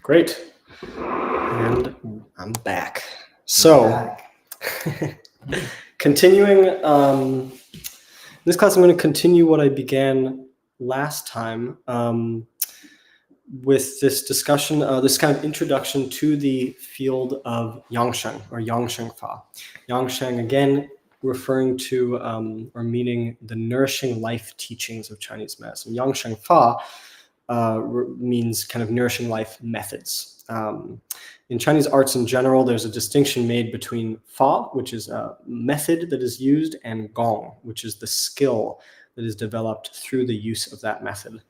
Great. And I'm back. So, continuing, in this class, I'm going to continue what I began last time with this discussion, this kind of introduction to the field of Yangsheng or Yangsheng Fa. Yangsheng, again, referring to or meaning the nourishing life teachings of Chinese medicine. Yangsheng Fa means kind of nourishing life methods. In Chinese arts in general, there's a distinction made between Fa, which is a method that is used, and Gong, which is the skill that is developed through the use of that method.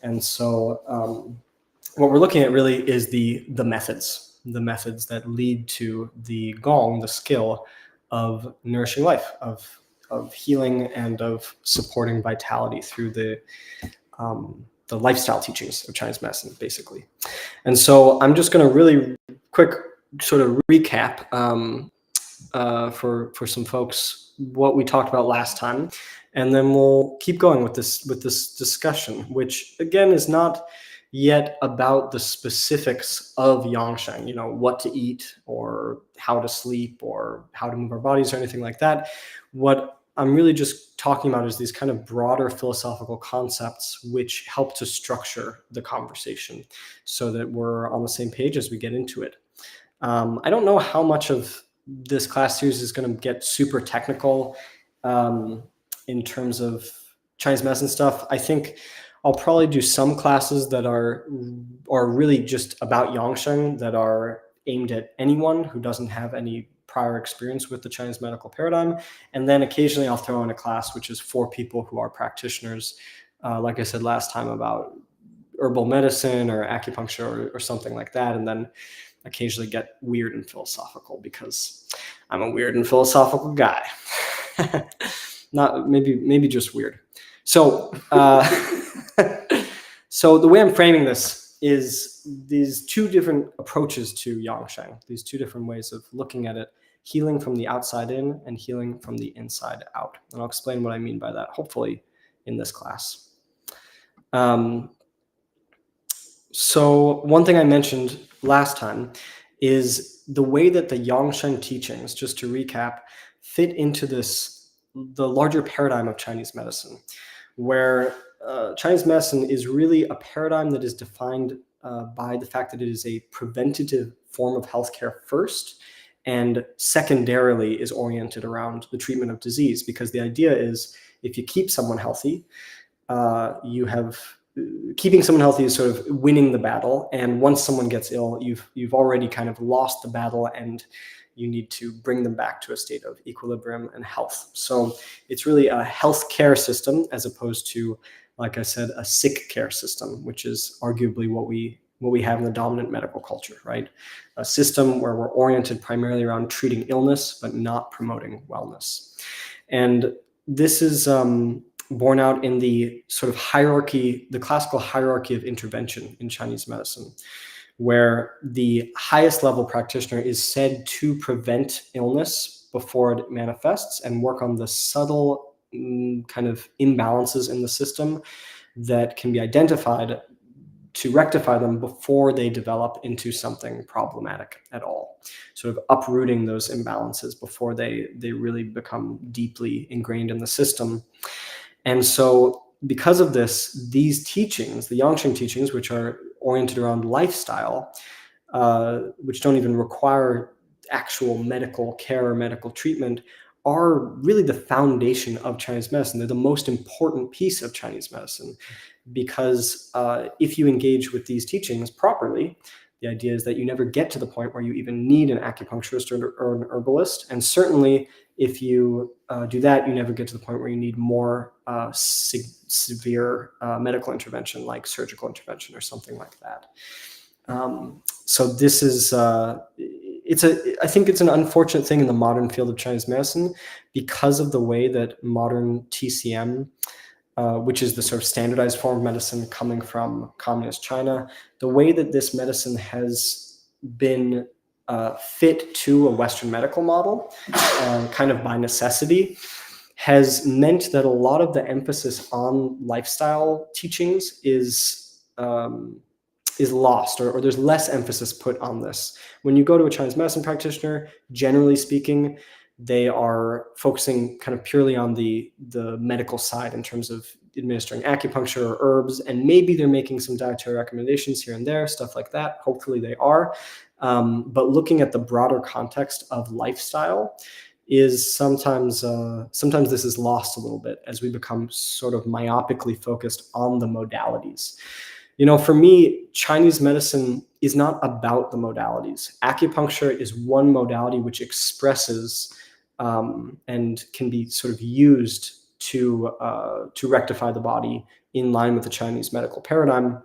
And so what we're looking at really is the methods that lead to the Gong, the skill of nourishing life, of healing and of supporting vitality through the lifestyle teachings of Chinese medicine, basically. And so I'm just going to really quick sort of recap for some folks what we talked about last time, and then we'll keep going with this discussion, which again is not yet about the specifics of Yangsheng, what to eat or how to sleep or how to move our bodies or anything like that. What I'm really just talking about is these kind of broader philosophical concepts which help to structure the conversation so that we're on the same page as we get into it. I don't know how much of this class series is going to get super technical in terms of Chinese medicine stuff. I think I'll probably do some classes that are really just about Yangsheng, that are aimed at anyone who doesn't have any prior experience with the Chinese medical paradigm. And then occasionally I'll throw in a class which is for people who are practitioners, like I said last time, about herbal medicine or acupuncture or something like that. And then occasionally get weird and philosophical, because I'm a weird and philosophical guy. Not maybe just weird. So so the way I'm framing this is these two different approaches to Yangsheng, these two different ways of looking at it: healing from the outside in and healing from the inside out. And I'll explain what I mean by that, hopefully, in this class. So one thing I mentioned last time is the way that the Yangsheng teachings, just to recap, fit into the larger paradigm of Chinese medicine, where Chinese medicine is really a paradigm that is defined by the fact that it is a preventative form of healthcare first, and secondarily is oriented around the treatment of disease, because the idea is if you keep someone healthy, keeping someone healthy is sort of winning the battle, and once someone gets ill, you've already kind of lost the battle, and you need to bring them back to a state of equilibrium and health. So it's really a health care system as opposed to, like I said, a sick care system, which is arguably what we have in the dominant medical culture, right? A system where we're oriented primarily around treating illness, but not promoting wellness. And this is borne out in the sort of hierarchy, the classical hierarchy of intervention in Chinese medicine, where the highest level practitioner is said to prevent illness before it manifests and work on the subtle kind of imbalances in the system that can be identified to rectify them before they develop into something problematic at all, sort of uprooting those imbalances before they really become deeply ingrained in the system. And so because of this, these teachings, the Yangsheng teachings, which are oriented around lifestyle, which don't even require actual medical care or medical treatment, are really the foundation of Chinese medicine. They're the most important piece of Chinese medicine, because if you engage with these teachings properly, the idea is that you never get to the point where you even need an acupuncturist or an herbalist. And certainly if you do that, you never get to the point where you need more severe medical intervention, like surgical intervention or something like that. So this is, I think it's an unfortunate thing in the modern field of Chinese medicine, because of the way that modern TCM, which is the sort of standardized form of medicine coming from communist China, the way that this medicine has been fit to a Western medical model, kind of by necessity, has meant that a lot of the emphasis on lifestyle teachings is lost, or there's less emphasis put on this. When you go to a Chinese medicine practitioner, generally speaking, they are focusing kind of purely on the medical side in terms of administering acupuncture or herbs, and maybe they're making some dietary recommendations here and there, stuff like that. Hopefully they are. But looking at the broader context of lifestyle is sometimes this is lost a little bit as we become sort of myopically focused on the modalities. For me, Chinese medicine is not about the modalities. Acupuncture is one modality which expresses and can be sort of used to rectify the body in line with the Chinese medical paradigm.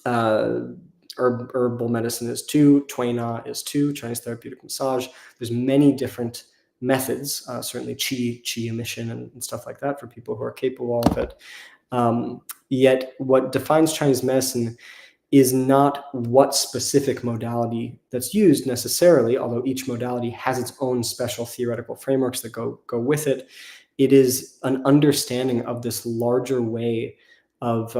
Herbal medicine is two, Tui Na is two, Chinese therapeutic massage. There's many different methods, certainly qi emission and stuff like that for people who are capable of it. Yet what defines Chinese medicine is not what specific modality that's used necessarily, although each modality has its own special theoretical frameworks that go with it. It is an understanding of this larger way of,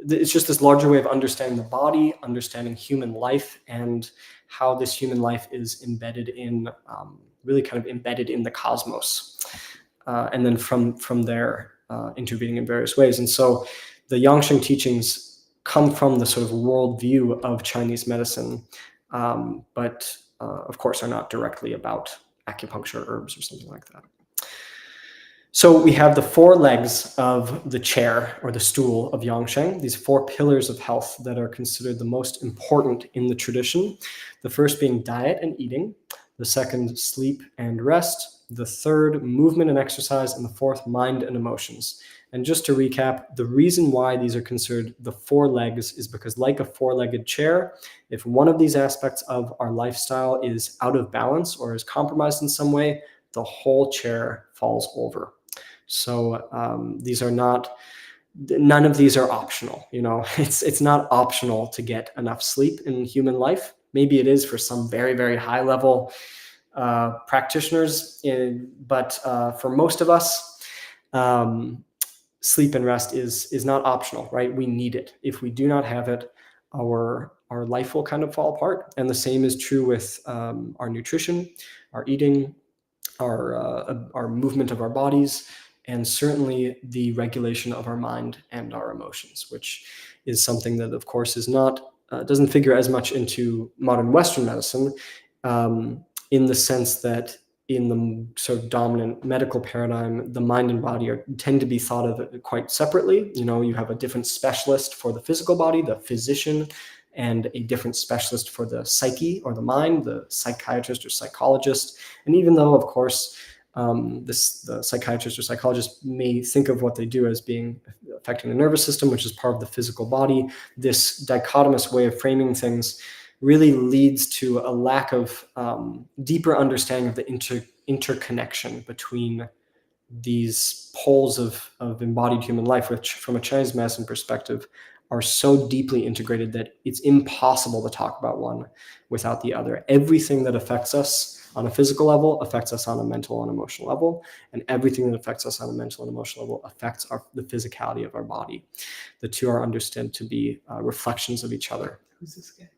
it's just this larger way of understanding the body, understanding human life, and how this human life is embedded in, really kind of embedded in the cosmos. And then from there, intervening in various ways. And so the Yangsheng teachings come from the sort of worldview of Chinese medicine, but of course are not directly about acupuncture, herbs, or something like that. So we have the four legs of the chair or the stool of Yangsheng, these four pillars of health that are considered the most important in the tradition. The first being diet and eating, the second, sleep and rest, the third, movement and exercise, and the fourth, mind and emotions. And just to recap, the reason why these are considered the four legs is because, like a four-legged chair, if one of these aspects of our lifestyle is out of balance or is compromised in some way, the whole chair falls over. So none of these are optional. It's not optional to get enough sleep in human life. Maybe it is for some very, very high level practitioners, but for most of us, sleep and rest is not optional, right? We need it. If we do not have it, our life will kind of fall apart. And the same is true with our nutrition, our eating, our movement of our bodies, and certainly the regulation of our mind and our emotions, which is something that, of course, is not doesn't figure as much into modern Western medicine, in the sense that in the sort of dominant medical paradigm, the mind and body tend to be thought of quite separately. You have a different specialist for the physical body, the physician, and a different specialist for the psyche or the mind, the psychiatrist or psychologist. And even though, of course, the psychiatrist or psychologist may think of what they do as being affecting the nervous system, which is part of the physical body, this dichotomous way of framing things really leads to a lack of deeper understanding of the interconnection between these poles of embodied human life, which from a Chinese medicine perspective are so deeply integrated that it's impossible to talk about one without the other. Everything that affects us on a physical level affects us on a mental and emotional level, and everything that affects us on a mental and emotional level affects the physicality of our body. The two are understood to be reflections of each other. Who's this guy?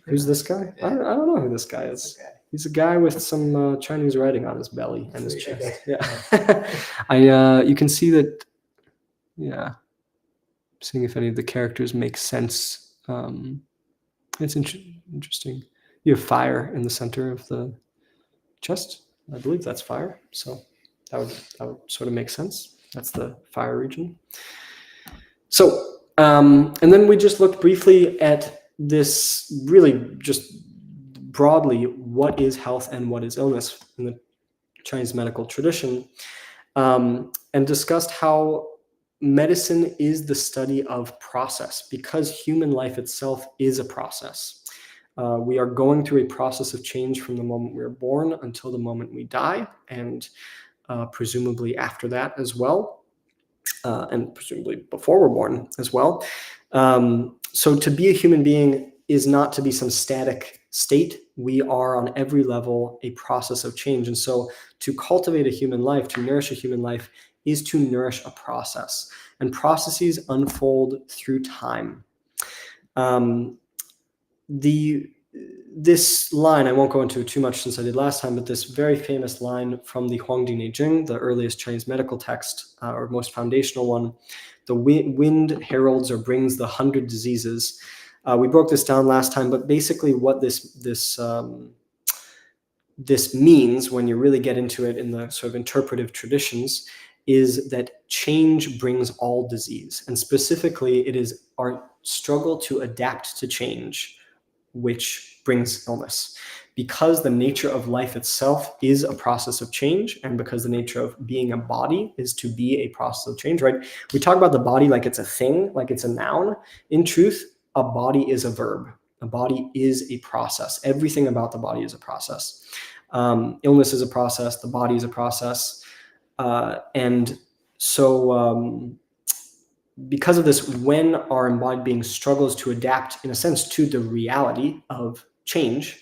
Who's this guy? Yeah. I don't know who this guy is. Okay. He's a guy with some Chinese writing on his belly and his chest. Yeah. You can see that. Yeah. Seeing if any of the characters make sense. It's interesting. You have fire in the center of the chest. I believe that's fire. So that would sort of make sense. That's the fire region. So, and then we just looked briefly at this, really just broadly, what is health and what is illness in the Chinese medical tradition, and discussed how medicine is the study of process, because human life itself is a process. We are going through a process of change from the moment we're born until the moment we die, and presumably after that as well, and presumably before we're born as well. So to be a human being is not to be some static state. We are on every level a process of change. And so to cultivate a human life, to nourish a human life, is to nourish a process. And processes unfold through time. This line, I won't go into it too much since I did last time, but this very famous line from the Huangdi Neijing, the earliest Chinese medical text, or most foundational one, the wind heralds or brings the 100 diseases. We broke this down last time, but basically what this means, when you really get into it in the sort of interpretive traditions, is that change brings all disease. And specifically, it is our struggle to adapt to change which brings illness. Because the nature of life itself is a process of change, and because the nature of being a body is to be a process of change, right? We talk about the body like it's a thing, like it's a noun. In truth, a body is a verb. A body is a process. Everything about the body is a process. Illness is a process. The body is a process. And so because of this, when our embodied being struggles to adapt, in a sense, to the reality of change,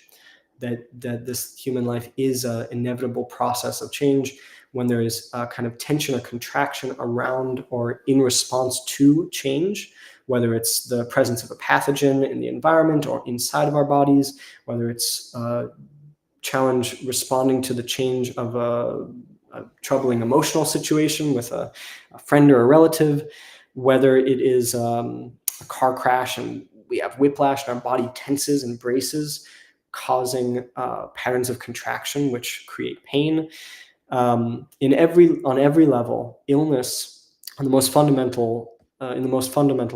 that this human life is an inevitable process of change, when there is a kind of tension or contraction around or in response to change, whether it's the presence of a pathogen in the environment or inside of our bodies, whether it's challenge responding to the change of a troubling emotional situation with a friend or a relative, whether it is a car crash and we have whiplash and our body tenses and braces, causing patterns of contraction which create pain. On every level, illness, in the most fundamental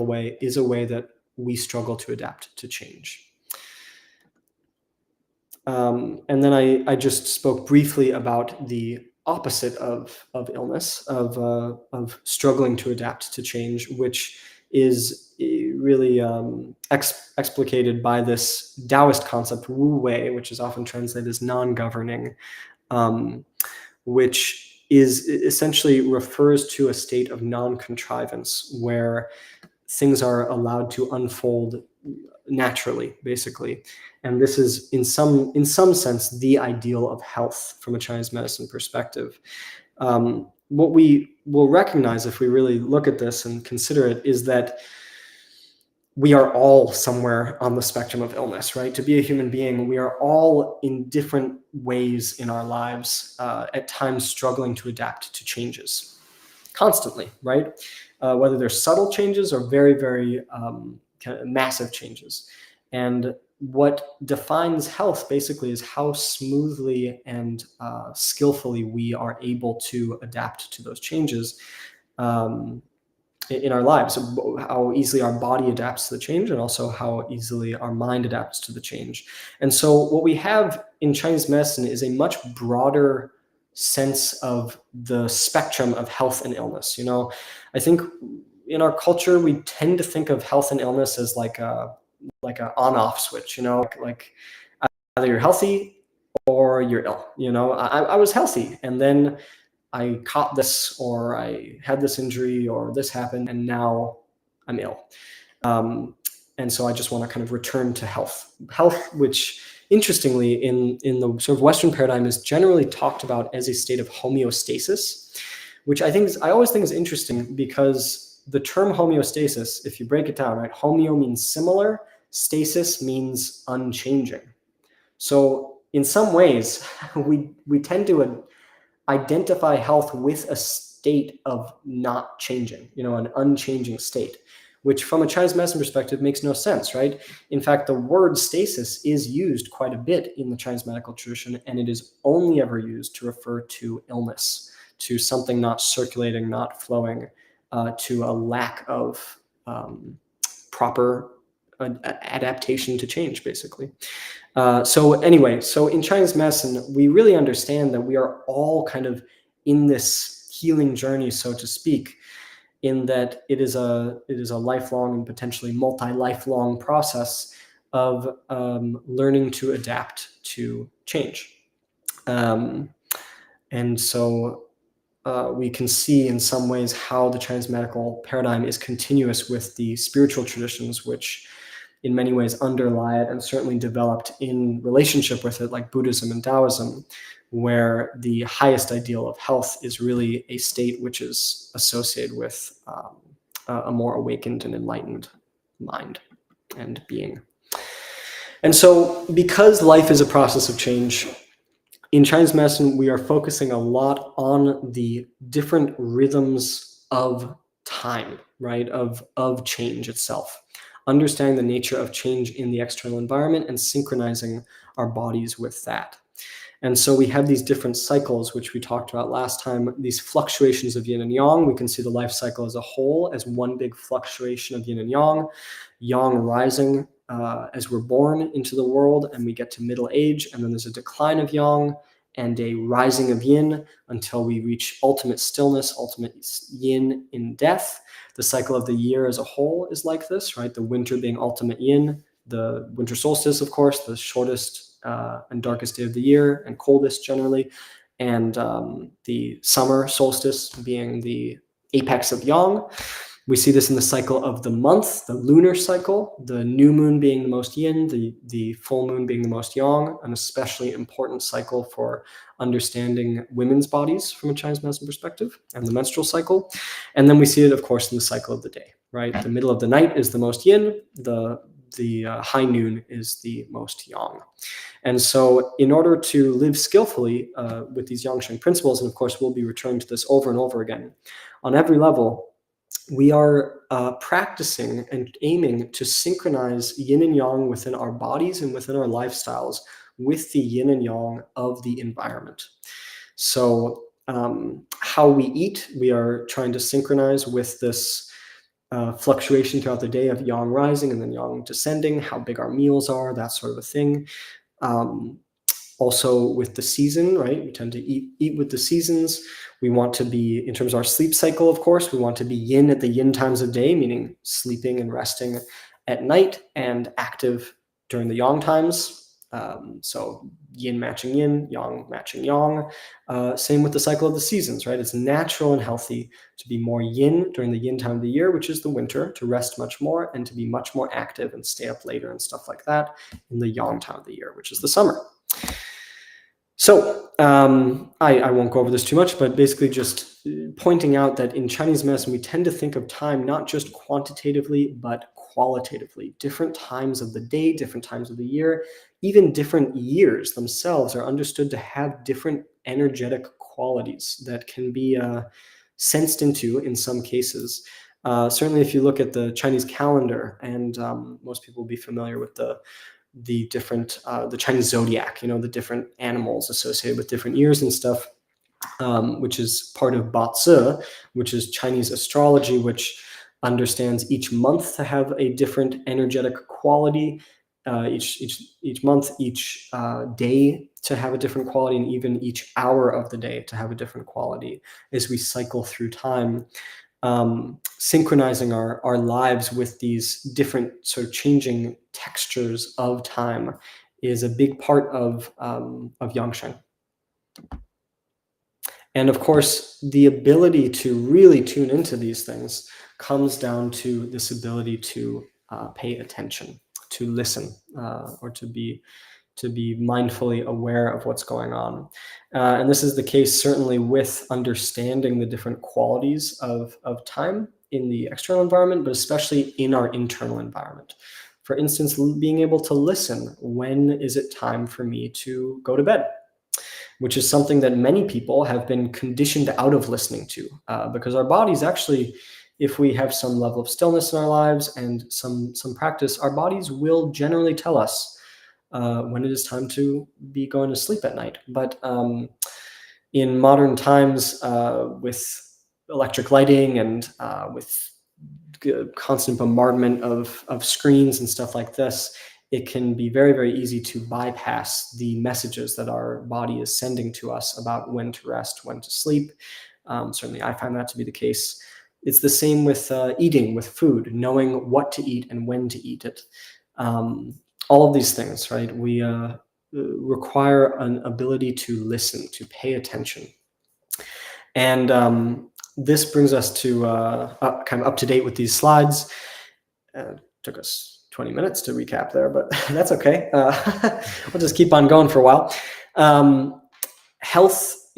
way, is a way that we struggle to adapt to change. And then I just spoke briefly about the opposite of illness, of struggling to adapt to change, which is really explicated by this Taoist concept, Wu Wei, which is often translated as non-governing, which is essentially refers to a state of non-contrivance where things are allowed to unfold naturally, basically. And this is in some sense the ideal of health from a Chinese medicine perspective. What we will recognize if we really look at this and consider it is that we are all somewhere on the spectrum of illness, right? To be a human being, we are all in different ways in our lives, at times struggling to adapt to changes constantly, right? Whether they're subtle changes or very, very kind of massive changes. And what defines health basically is how smoothly and skillfully we are able to adapt to those changes in our lives, how easily our body adapts to the change and also how easily our mind adapts to the change. And so what we have in Chinese medicine is a much broader sense of the spectrum of health and illness. I think in our culture, we tend to think of health and illness as like a on-off switch, like either you're healthy or you're ill. I was healthy and then I caught this, or I had this injury, or this happened, and now I'm ill. And so I just want to kind of return to health. Health, which interestingly in the sort of Western paradigm is generally talked about as a state of homeostasis, which I always think is interesting because the term homeostasis, if you break it down, right, homeo means similar, stasis means unchanging. So in some ways, we tend to identify health with a state of not changing, an unchanging state, which from a Chinese medicine perspective makes no sense, right? In fact, the word stasis is used quite a bit in the Chinese medical tradition, and it is only ever used to refer to illness, to something not circulating, not flowing, to a lack of proper adaptation to change, basically. So in Chinese medicine, we really understand that we are all kind of in this healing journey, so to speak, in that it is a lifelong and potentially multi-lifelong process of learning to adapt to change. And so we can see in some ways how the Chinese medical paradigm is continuous with the spiritual traditions, which in many ways underlie it and certainly developed in relationship with it, like Buddhism and Taoism, where the highest ideal of health is really a state which is associated with a more awakened and enlightened mind. and being. And so because life is a process of change, in Chinese medicine, we are focusing a lot on the different rhythms of time, right? Of change itself. Understanding the nature of change in the external environment and synchronizing our bodies with that. And so we have these different cycles, which we talked about last time, these fluctuations of yin and yang. We can see the life cycle as a whole as one big fluctuation of yin and yang rising as we're born into the world and we get to middle age, and then there's a decline of yang and a rising of yin until we reach ultimate stillness, ultimate yin in death. The cycle of the year as a whole is like this, right? The winter being ultimate yin, the winter solstice, of course, the shortest and darkest day of the year and coldest generally, and the summer solstice being the apex of yang. We see this in the cycle of the month, the lunar cycle, the new moon being the most yin, the full moon being the most yang, an especially important cycle for understanding women's bodies from a Chinese medicine perspective, and the menstrual cycle. And then we see it, of course, in the cycle of the day, right? The middle of the night is the most yin, the high noon is the most yang. And so in order to live skillfully with these Yangsheng principles, and of course we'll be returning to this over and over again, on every level, we are practicing and aiming to synchronize yin and yang within our bodies and within our lifestyles with the yin and yang of the environment. So how we eat, we are trying to synchronize with this fluctuation throughout the day of yang rising and then yang descending, how big our meals are, that sort of a thing. Also with the season, right? We tend to eat with the seasons. We want to be, in terms of our sleep cycle, of course, we want to be yin at the yin times of day, meaning sleeping and resting at night, and active during the yang times. So yin matching yin, yang matching yang. Same with the cycle of the seasons, right? It's natural and healthy to be more yin during the yin time of the year, which is the winter, to rest much more and to be much more active and stay up later and stuff like that in the yang time of the year, which is the summer. So I won't go over this too much, but basically just pointing out that in Chinese medicine, we tend to think of time not just quantitatively, but qualitatively. Different times of the day, different times of the year, even different years themselves are understood to have different energetic qualities that can be sensed into in some cases. Certainly if you look at the Chinese calendar, and most people will be familiar with the different, the Chinese zodiac, the different animals associated with different years and stuff, which is part of Bazi, which is Chinese astrology, which understands each month to have a different energetic quality, each month, each day to have a different quality, and even each hour of the day to have a different quality as we cycle through time. Synchronizing our lives with these different sort of changing textures of time is a big part of Yangsheng. And of course, the ability to really tune into these things comes down to this ability to pay attention, to listen, or to be mindfully aware of what's going on. And this is the case certainly with understanding the different qualities of time in the external environment, but especially in our internal environment. For instance, being able to listen, when is it time for me to go to bed? Which is something that many people have been conditioned out of listening to, because our bodies actually, if we have some level of stillness in our lives and some practice, our bodies will generally tell us when it is time to be going to sleep at night. But in modern times, with electric lighting and with constant bombardment of screens and stuff like this, it can be very, very easy to bypass the messages that our body is sending to us about when to rest, when to sleep. Certainly, I find that to be the case. It's the same with eating, with food, knowing what to eat and when to eat it. All of these things, right? We require an ability to listen, to pay attention. And this brings us to kind of up to date with these slides. Took us 20 minutes to recap there, but that's okay. We'll just keep on going for a while. Health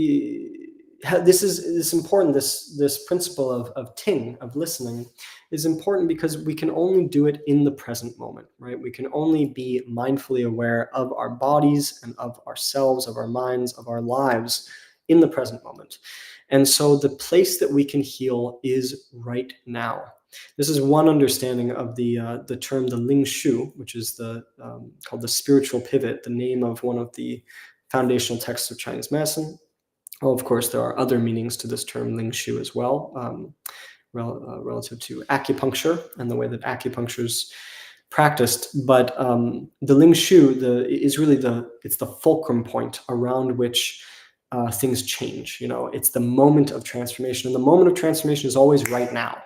this important. This principle of ting, of listening, is important because we can only do it in the present moment, right? We can only be mindfully aware of our bodies and of ourselves, of our minds, of our lives in the present moment. And so the place that we can heal is right now. This is one understanding of the term, the Ling Shu, which is called the spiritual pivot, the name of one of the foundational texts of Chinese medicine. Well, of course, there are other meanings to this term Ling Shu as well, relative to acupuncture and the way that acupuncture is practiced. But the Ling Shu is really it's the fulcrum point around which things change. It's the moment of transformation, and the moment of transformation is always right now.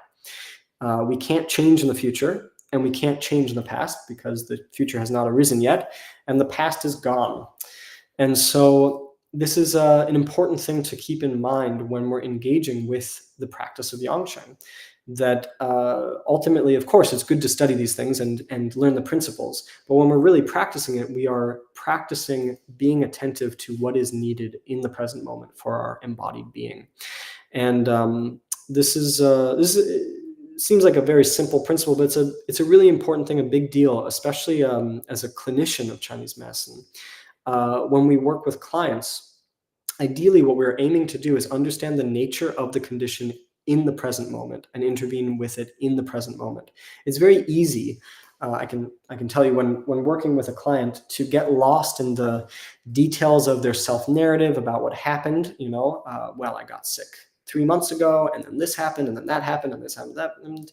We can't change in the future, and we can't change in the past because the future has not arisen yet, and the past is gone. And so this is an important thing to keep in mind when we're engaging with the practice of Yangsheng, that ultimately, of course, it's good to study these things and learn the principles. But when we're really practicing it, we are practicing being attentive to what is needed in the present moment for our embodied being. And this seems like a very simple principle, but it's a really important thing, a big deal, especially as a clinician of Chinese medicine. When we work with clients, ideally what we're aiming to do is understand the nature of the condition in the present moment and intervene with it in the present moment. It's very easy. I can tell you when working with a client to get lost in the details of their self-narrative about what happened. Well, I got sick 3 months ago, and then this happened, and then that happened, and this happened, that happened,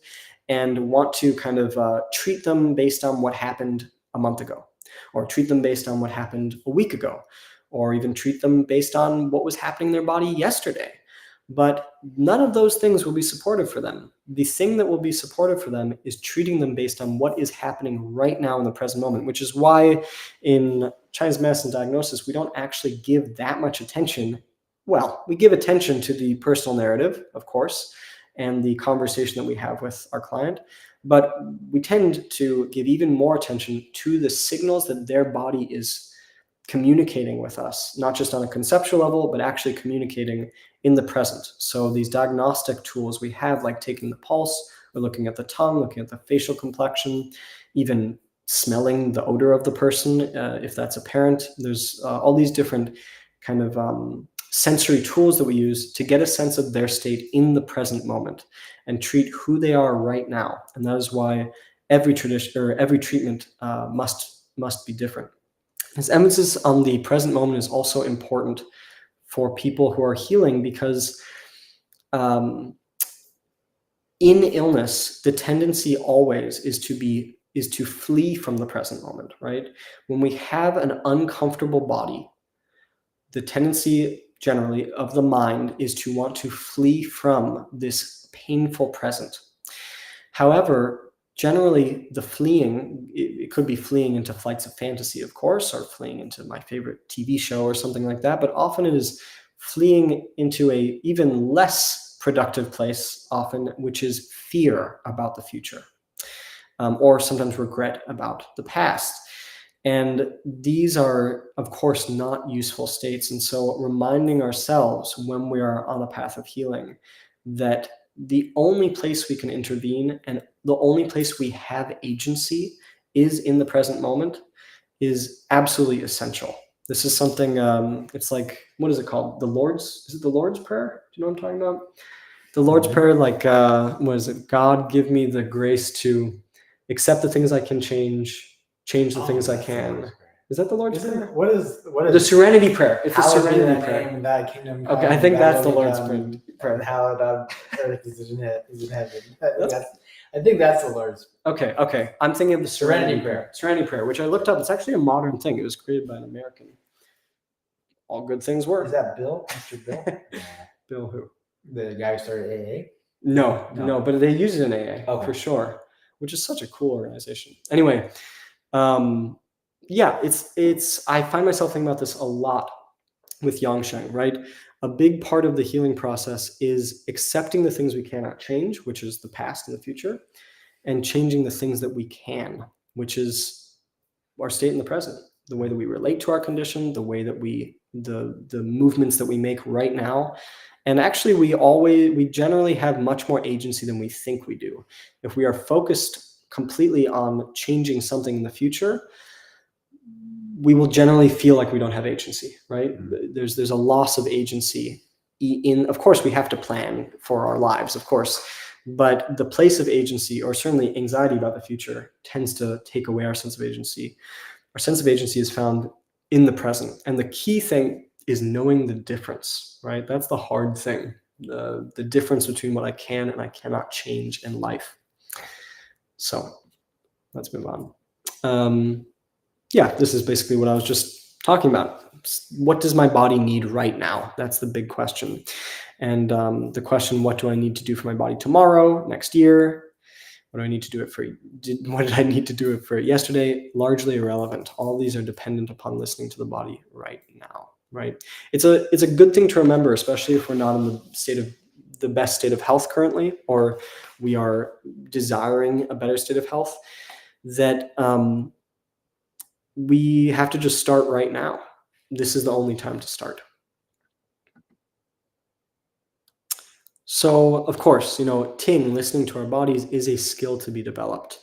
and want to kind of treat them based on what happened a month ago, or treat them based on what happened a week ago, or even treat them based on what was happening in their body yesterday. But none of those things will be supportive for them. The thing that will be supportive for them is treating them based on what is happening right now in the present moment, which is why in Chinese medicine diagnosis, we don't actually give that much attention. Well, we give attention to the personal narrative, of course, and the conversation that we have with our client, but we tend to give even more attention to the signals that their body is communicating with us, not just on a conceptual level, but actually communicating in the present. So these diagnostic tools we have, like taking the pulse, or looking at the tongue, looking at the facial complexion, even smelling the odor of the person, if that's apparent. There's all these different kind of sensory tools that we use to get a sense of their state in the present moment and treat who they are right now. And that is why every tradition or every treatment must be different. This emphasis on the present moment is also important for people who are healing, because in illness, the tendency always is to flee from the present moment, right? When we have an uncomfortable body, the tendency generally of the mind is to want to flee from this painful present. However, generally the fleeing, it could be fleeing into flights of fantasy, of course, or fleeing into my favorite TV show or something like that, but often it is fleeing into a even less productive place, often, which is fear about the future, or sometimes regret about the past. And these are, of course, not useful states. And so reminding ourselves when we are on a path of healing that the only place we can intervene and the only place we have agency is in the present moment is absolutely essential. This is something, it's like, what is it called? Is it the Lord's Prayer? Do you know what I'm talking about? The Lord's Prayer, like, what is it? God, give me the grace to accept the things I can change the things I can. Is that the Lord's Prayer? What is the Serenity Prayer? It's the Serenity Prayer. Name, thy kingdom come, okay, I think that's the Lord's Prayer. And hallowed on earth is in heaven. I think that's the Lord's. Okay. I'm thinking of the Serenity Prayer. Serenity Prayer, which I looked up. It's actually a modern thing. It was created by an American. All good things were. Is that Bill? Mr. Bill? Yeah. Bill who? The guy who started AA? No, but they use it in AA for sure, which is such a cool organization. Anyway, yeah, I find myself thinking about this a lot with Yangsheng, right? A big part of the healing process is accepting the things we cannot change, which is the past and the future, and changing the things that we can, which is our state in the present, the way that we relate to our condition, the way that the movements that we make right now, And actually, we generally have much more agency than we think we do. If we are focused completely on changing something in the future, we will generally feel like we don't have agency, right? There's a loss of agency of course, we have to plan for our lives, of course, but the place of agency, or certainly anxiety about the future, tends to take away our sense of agency. Our sense of agency is found in the present. And the key thing is knowing the difference, right? That's the hard thing, the difference between what I can and I cannot change in life. So let's move on. Yeah, this is basically what I was just talking about. What does my body need right now? That's the big question. And the question, what do I need to do for my body tomorrow, next year? What do I need to do it for? What did I need to do it for yesterday? Largely irrelevant. All these are dependent upon listening to the body right now, right? It's a good thing to remember, especially if we're not in the best state of health currently, or we are desiring a better state of health, that we have to just start right now. This is the only time to start. So, of course, Ting, listening to our bodies, is a skill to be developed.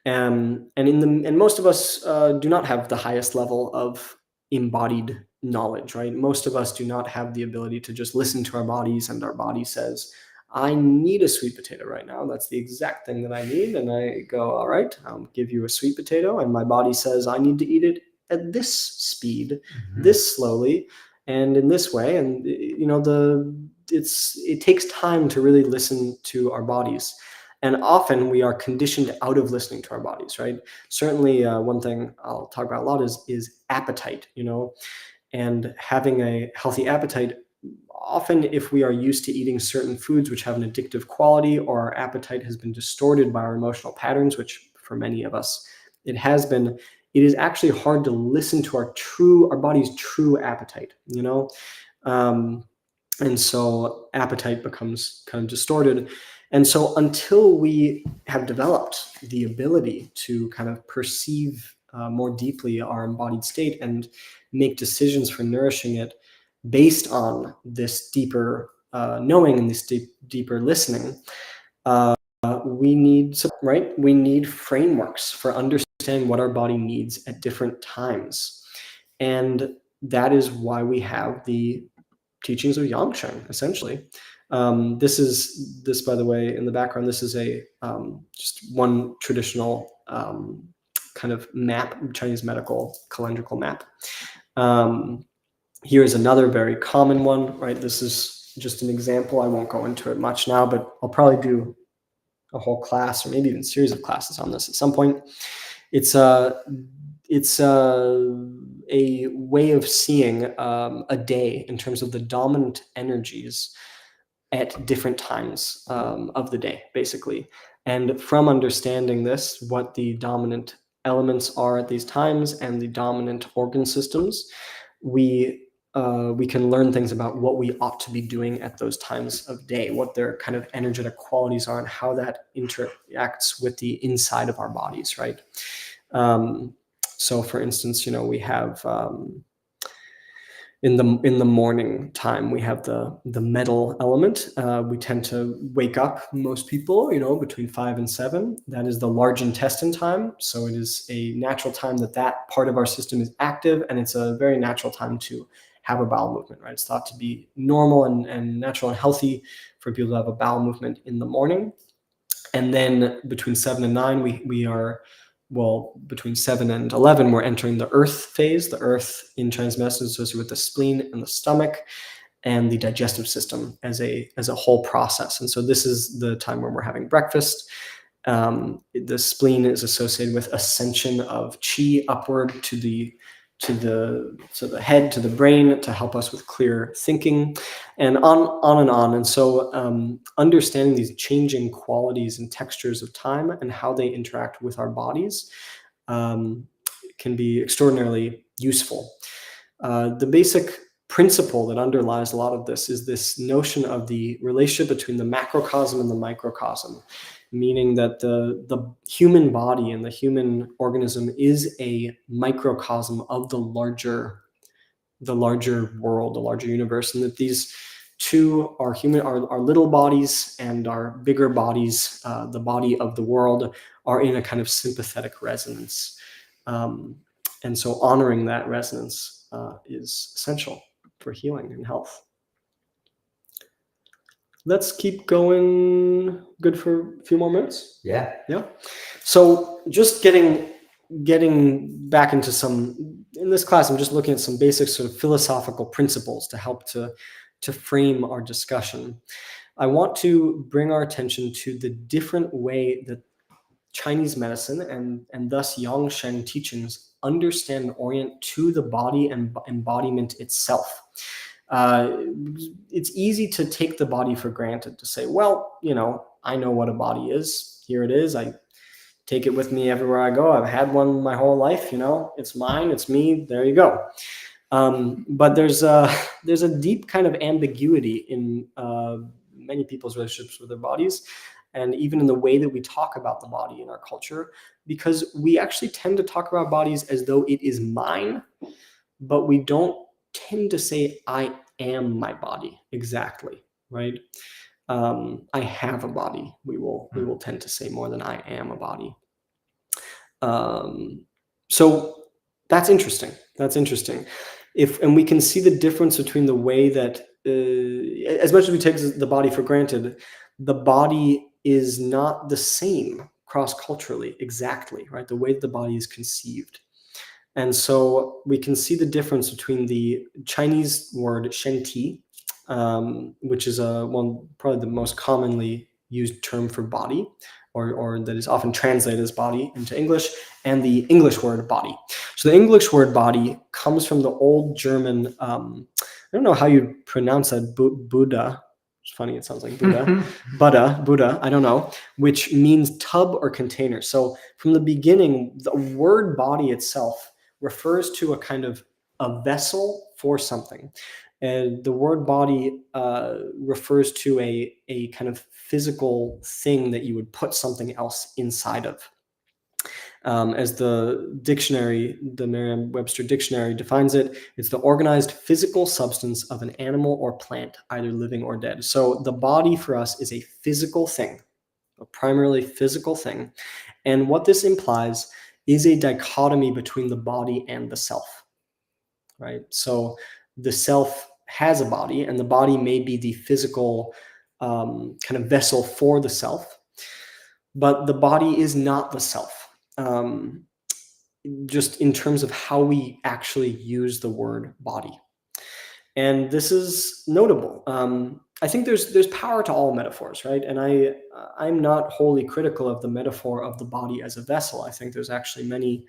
And most of us do not have the highest level of embodied knowledge, right? Most of us do not have the ability to just listen to our bodies and our body says, I need a sweet potato right now. That's the exact thing that I need. And I go, all right, I'll give you a sweet potato. And my body says, I need to eat it at this speed, this slowly, and in this way. And, it takes time to really listen to our bodies. And often we are conditioned out of listening to our bodies, right? Certainly one thing I'll talk about a lot is appetite, and having a healthy appetite. Often if we are used to eating certain foods which have an addictive quality, or our appetite has been distorted by our emotional patterns, which for many of us it has been, it is actually hard to listen to our body's true appetite, and so appetite becomes kind of distorted. And so until we have developed the ability to kind of perceive more deeply our embodied state and make decisions for nourishing it based on this deeper knowing and this deeper listening, we need frameworks for understanding what our body needs at different times. And that is why we have the teachings of Yangsheng, essentially. This, by the way, in the background, this is a just one traditional kind of map, Chinese medical calendrical map. Here is another very common one, right? This is just an example. I won't go into it much now, but I'll probably do a whole class or maybe even a series of classes on this at some point. It's a way of seeing a day in terms of the dominant energies at different times of the day, basically. And from understanding this, what the dominant elements are at these times and the dominant organ systems, we can learn things about what we ought to be doing at those times of day, what their kind of energetic qualities are, and how that interacts with the inside of our bodies, right? So, for instance, we have in the morning time, we have the metal element. We tend to wake up, most people, between 5 and 7. That is the large intestine time. So it is a natural time that part of our system is active, and it's a very natural time to have a bowel movement, right? It's thought to be normal and natural and healthy for people to have a bowel movement in the morning. And then between 7 and 9, we are, between 7 and 11, we're entering the earth phase. The earth in Chinese medicine is associated with the spleen and the stomach and the digestive system as a whole process. And so this is the time when we're having breakfast. The spleen is associated with ascension of qi upward to the head, to the brain, to help us with clear thinking, and on and on. And so understanding these changing qualities and textures of time and how they interact with our bodies can be extraordinarily useful. The basic principle that underlies a lot of this is this notion of the relationship between the macrocosm and the microcosm, meaning that the human body and the human organism is a microcosm of the larger world, the larger universe, and that these Two, our little bodies and our bigger bodies, the body of the world, are in a kind of sympathetic resonance. And so honoring that resonance is essential for healing and health. Let's keep going. Good for a few more minutes? Yeah. Yeah. So just getting back into in this class, I'm just looking at some basic sort of philosophical principles to help to frame our discussion. I want to bring our attention to the different way that Chinese medicine and thus Yangsheng teachings understand and orient to the body and embodiment itself. It's easy to take the body for granted, to say, well, I know what a body is. Here it is. I take it with me everywhere I go. I've had one my whole life. It's mine. It's me. There you go. But there's a deep kind of ambiguity in many people's relationships with their bodies, and even in the way that we talk about the body in our culture, because we actually tend to talk about bodies as though it is mine, but we don't tend to say, I am my body exactly, right? I have a body. We will tend to say more than I am a body. So that's interesting. And we can see the difference between the way that, as much as we take the body for granted, the body is not the same cross-culturally exactly, right? The way that the body is conceived. And so we can see the difference between the Chinese word shenti, which is probably the most commonly used term for body, or that is often translated as body into English, and the English word body. So the English word body comes from the old German, I don't know how you pronounce that, Buddha. It's funny, it sounds like Buddha. Buddha, I don't know, which means tub or container. So from the beginning, the word body itself refers to a kind of a vessel for something. And the word body refers to a kind of physical thing that you would put something else inside of. As the dictionary, the Merriam-Webster dictionary defines it, it's the organized physical substance of an animal or plant, either living or dead. So the body for us is a physical thing, a primarily physical thing. And what this implies is a dichotomy between the body and the self, right? So the self has a body, and the body may be the physical kind of vessel for the self, but the body is not the self. Just in terms of how we actually use the word body. And this is notable. I think there's power to all metaphors, right? And I'm not wholly critical of the metaphor of the body as a vessel. I think there's actually many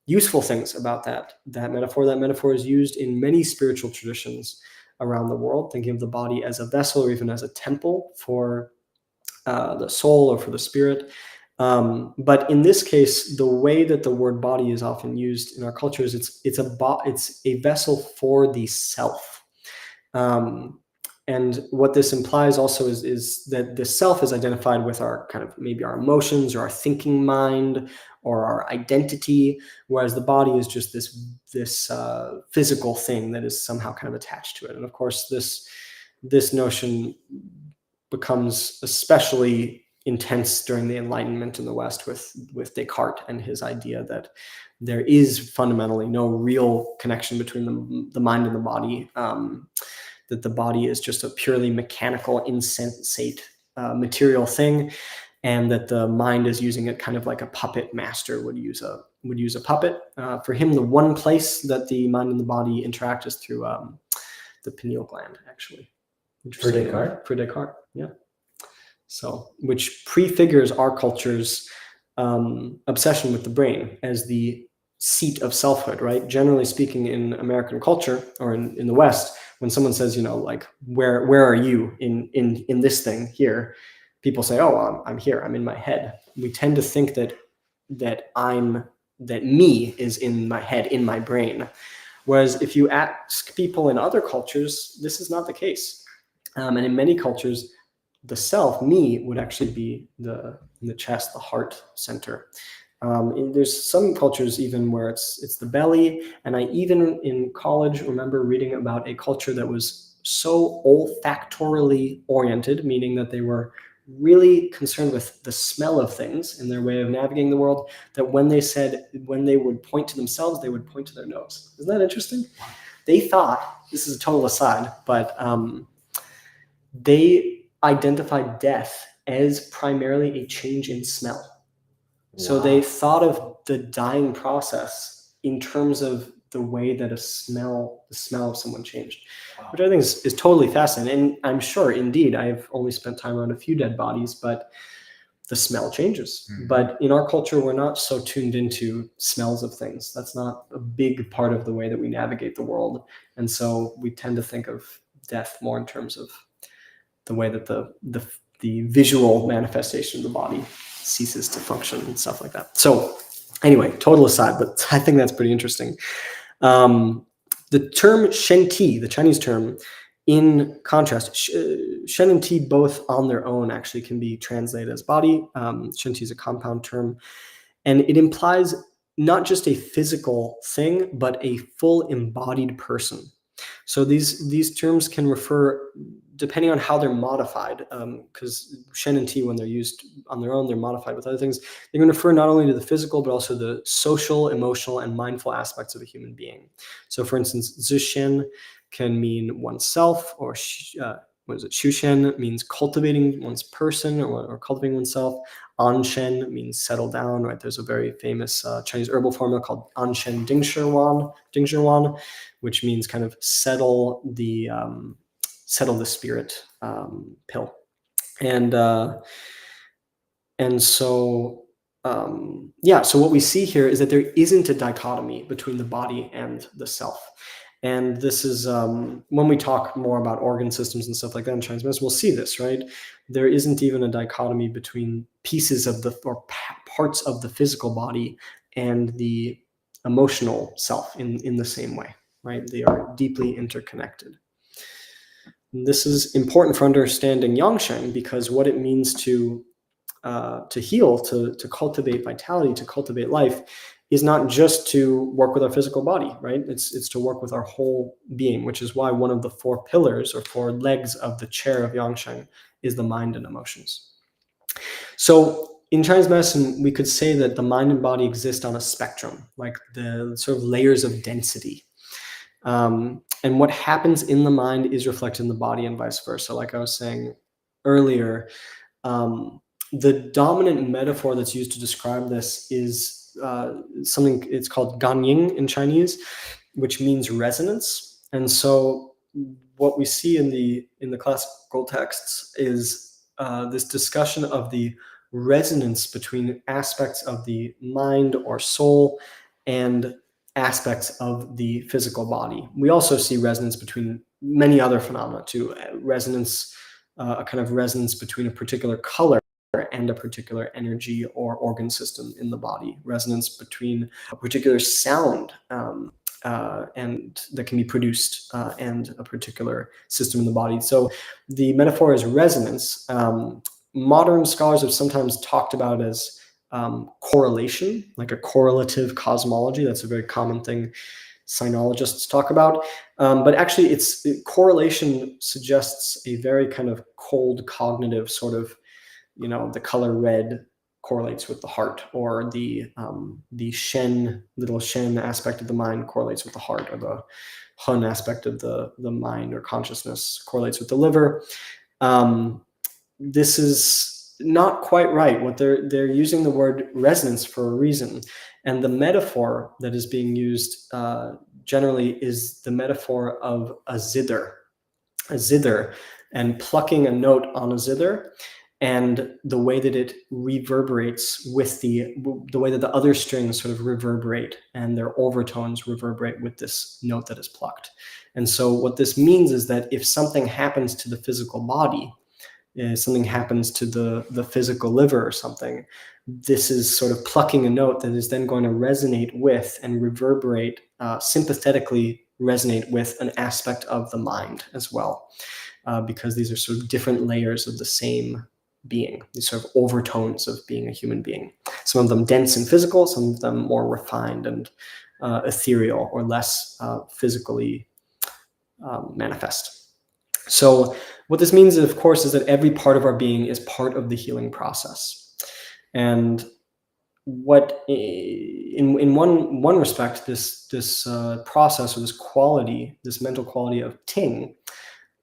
useful things about that metaphor. That metaphor is used in many spiritual traditions around the world, thinking of the body as a vessel or even as a temple for the soul or for the spirit. But in this case, the way that the word body is often used in our culture is it's a vessel for the self. And what this implies also is that the self is identified with our kind of maybe our emotions or our thinking mind or our identity, whereas the body is just this physical thing that is somehow kind of attached to it. And of course, this notion becomes especially intense during the Enlightenment in the West with Descartes and his idea that there is fundamentally no real connection between the mind and the body, that the body is just a purely mechanical, insensate material thing, and that the mind is using it kind of like a puppet master would use a puppet. For him, the one place that the mind and the body interact is through the pineal gland, actually. For Descartes? For Descartes, yeah. So, which prefigures our culture's obsession with the brain as the seat of selfhood, right? Generally speaking, in American culture or in the West, when someone says, like, where are you in this thing here? People say, oh, I'm here. I'm in my head. We tend to think that me is in my head, in my brain. Whereas if you ask people in other cultures, this is not the case. And in many cultures, the self, me, would actually be in the chest, the heart center. There's some cultures even where it's the belly. And I even in college remember reading about a culture that was so olfactorily oriented, meaning that they were really concerned with the smell of things in their way of navigating the world, that when they would point to themselves, they would point to their nose. Isn't that interesting? They thought, this is a total aside, but they identified death as primarily a change in smell. So they thought of the dying process in terms of the way that the smell of someone changed, which I think is totally fascinating. And I'm sure, indeed, I've only spent time around a few dead bodies, but the smell changes. But in our culture, we're not so tuned into smells of things. That's not a big part of the way that we navigate the world. And so we tend to think of death more in terms of the way that the visual manifestation of the body ceases to function and stuff like that. So anyway, total aside, but I think that's pretty interesting. The term Shen Ti, the Chinese term, in contrast, Shen and Ti both on their own actually can be translated as body. Shen Ti is a compound term, and it implies not just a physical thing, but a full embodied person. So these terms can refer, depending on how they're modified, because Shen and Ti, when they're used on their own, they're modified with other things. They can refer not only to the physical, but also the social, emotional, and mindful aspects of a human being. So for instance, Zishen can mean oneself, or Shushen means cultivating one's person or cultivating oneself. Anshen means settle down, right? There's a very famous Chinese herbal formula called Anshen Dingzhiwan, which means kind of settle the spirit pill. And so so what we see here is that there isn't a dichotomy between the body and the self. And this is when we talk more about organ systems and stuff like that in Chinese medicine, we'll see this, right? There isn't even a dichotomy between pieces of parts of the physical body and the emotional self in the same way, right? They are deeply interconnected. And this is important for understanding Yangsheng, because what it means to heal, to cultivate vitality, to cultivate life, is not just to work with our physical body, right? It's to work with our whole being, which is why one of the 4 pillars or 4 legs of the chair of Yangsheng is the mind and emotions. So in Chinese medicine, we could say that the mind and body exist on a spectrum, like the sort of layers of density. And what happens in the mind is reflected in the body and vice versa. Like I was saying earlier, the dominant metaphor that's used to describe this is something, it's called ganying in Chinese, which means resonance. And so what we see in the classical texts is this discussion of the resonance between aspects of the mind or soul and aspects of the physical body. We also see resonance between many other phenomena too. Resonance, a kind of resonance between a particular color and a particular energy or organ system in the body. Resonance between a particular sound and that can be produced and a particular system in the body. So the metaphor is resonance. Modern scholars have sometimes talked about it as correlation, like a correlative cosmology. That's a very common thing sinologists talk about. But actually, correlation suggests a very kind of cold cognitive sort of, the color red correlates with the heart, or the little Shen aspect of the mind correlates with the heart, or the Hun aspect of the mind or consciousness correlates with the liver. This is not quite right. What they're using the word resonance for a reason, and the metaphor that is being used generally is the metaphor of a zither, and plucking a note on a zither, and the way that it reverberates with the way that the other strings sort of reverberate and their overtones reverberate with this note that is plucked. And so what this means is that if something happens to the physical body, something happens to the physical liver or something, this is sort of plucking a note that is then going to resonate with and reverberate, sympathetically resonate with an aspect of the mind as well, because these are sort of different layers of the same being, these sort of overtones of being a human being. Some of them dense and physical, some of them more refined and ethereal or less physically manifest. So what this means, of course, is that every part of our being is part of the healing process. And what, in one respect, this process, or this quality, this mental quality of ting,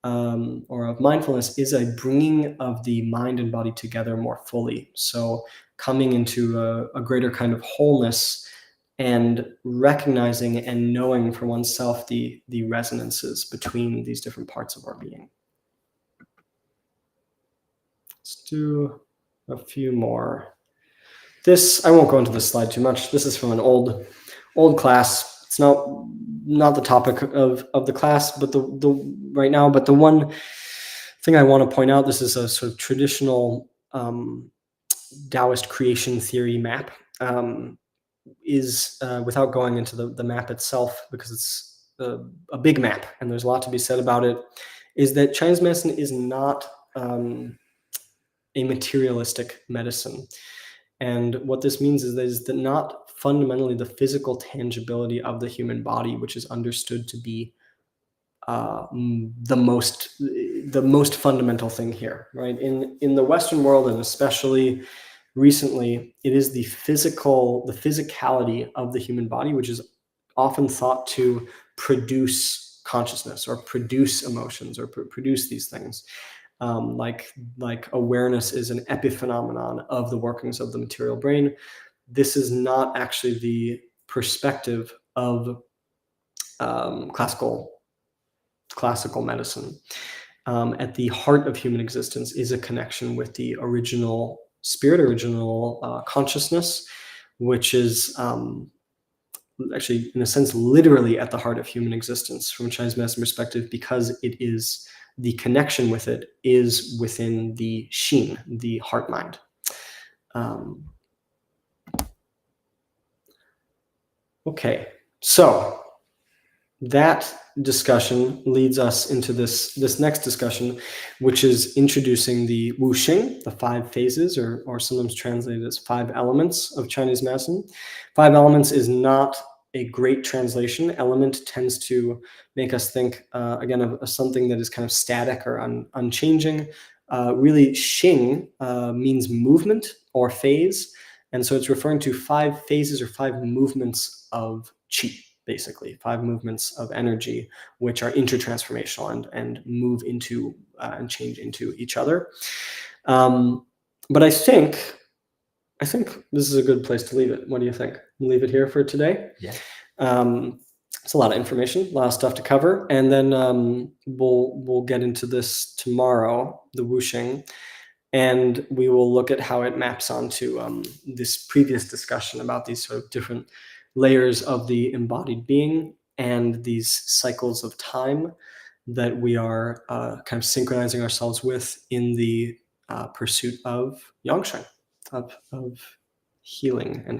or of mindfulness, is a bringing of the mind and body together more fully. So coming into a greater kind of wholeness, and recognizing and knowing for oneself the resonances between these different parts of our being. Let's do a few more. This, I won't go into this slide too much. This is from an old class. It's not the topic of the class, but the right now. But the one thing I want to point out, this is a sort of traditional Taoist creation theory map. Is without going into the map itself, because it's a big map and there's a lot to be said about it, is that Chinese medicine is not a materialistic medicine. And what this means is that not fundamentally the physical tangibility of the human body, which is understood to be the most fundamental thing here, right? In the Western world, and especially recently, it is the physicality of the human body, which is often thought to produce consciousness, or produce emotions, or produce these things. Like awareness is an epiphenomenon of the workings of the material brain. This is not actually the perspective of classical medicine. At the heart of human existence is a connection with the original spirit, original consciousness, which is actually, in a sense, literally at the heart of human existence from a Chinese medicine perspective, because it is the connection with it is within the Xin, the heart mind. Okay, so that discussion leads us into this next discussion, which is introducing the wuxing, the 5 phases, or sometimes translated as 5 elements of Chinese medicine. 5 elements is not a great translation. Element tends to make us think, again, of something that is kind of static or unchanging. Really, xing means movement or phase. And so it's referring to 5 phases or 5 movements of qi, basically 5 movements of energy, which are intertransformational and move into and change into each other. But I think this is a good place to leave it. What do you think? Leave it here for today? Yeah. It's a lot of information, a lot of stuff to cover, and then we'll get into this tomorrow, the wuxing, and we will look at how it maps onto this previous discussion about these sort of different layers of the embodied being and these cycles of time that we are kind of synchronizing ourselves with in the pursuit of Yangsheng, of healing and health.